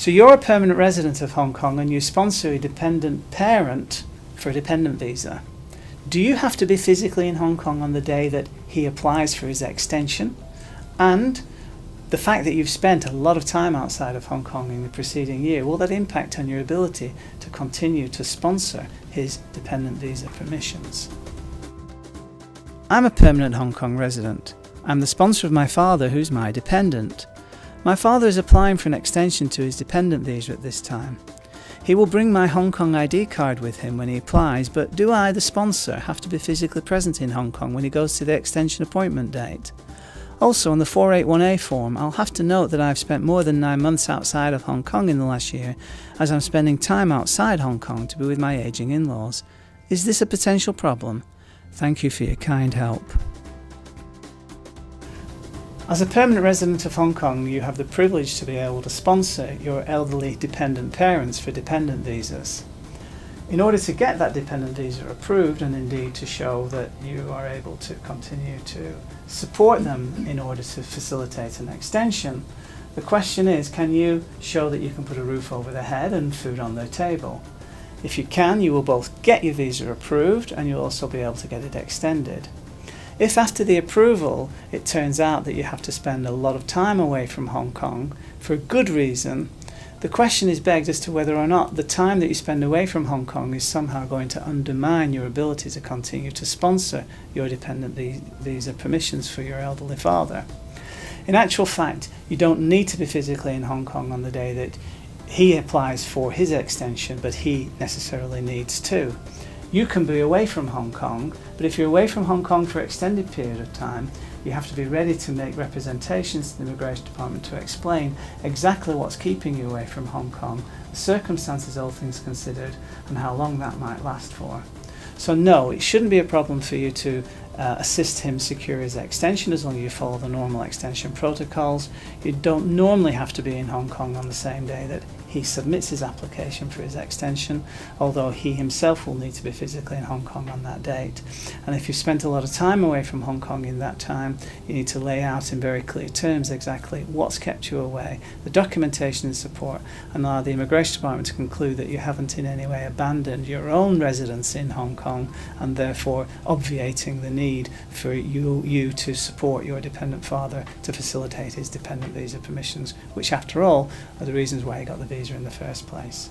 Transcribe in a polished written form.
So you're a permanent resident of Hong Kong and you sponsor a dependent parent for a dependent visa. Do you have to be physically in Hong Kong on the day that he applies for his extension? And the fact that you've spent a lot of time outside of Hong Kong in the preceding year, will that impact on your ability to continue to sponsor his dependent visa permissions? I'm a permanent Hong Kong resident. I'm the sponsor of my father, who's my dependent. My father is applying for an extension to his dependent visa at this time. He will bring my Hong Kong ID card with him when he applies, but do I, the sponsor, have to be physically present in Hong Kong when he goes to the extension appointment date? Also, on the 481A form, I'll have to note that I've spent more than 9 months outside of Hong Kong in the last year, as I'm spending time outside Hong Kong to be with my ageing in-laws. Is this a potential problem? Thank you for your kind help. As a permanent resident of Hong Kong, you have the privilege to be able to sponsor your elderly dependent parents for dependent visas. In order to get that dependent visa approved, and indeed to show that you are able to continue to support them in order to facilitate an extension, the question is, can you show that you can put a roof over their head and food on their table? If you can, you will both get your visa approved and you'll also be able to get it extended. If after the approval it turns out that you have to spend a lot of time away from Hong Kong for a good reason, the question is begged as to whether or not the time that you spend away from Hong Kong is somehow going to undermine your ability to continue to sponsor your dependent visa permissions for your elderly father. In actual fact, you don't need to be physically in Hong Kong on the day that he applies for his extension, but he necessarily needs to. You can be away from Hong Kong, but if you're away from Hong Kong for an extended period of time, you have to be ready to make representations to the Immigration Department to explain exactly what's keeping you away from Hong Kong, the circumstances, all things considered, and how long that might last for. So no, it shouldn't be a problem for you to assist him secure his extension as long as you follow the normal extension protocols. You don't normally have to be in Hong Kong on the same day that he submits his application for his extension, although he himself will need to be physically in Hong Kong on that date. And if you've spent a lot of time away from Hong Kong in that time, you need to lay out in very clear terms exactly what's kept you away, the documentation and support, and allow the Immigration Department to conclude that you haven't in any way abandoned your own residence in Hong Kong, and therefore obviating the need for you to support your dependent father to facilitate his dependent visa permissions, which after all are the reasons why he got the visa in the first place.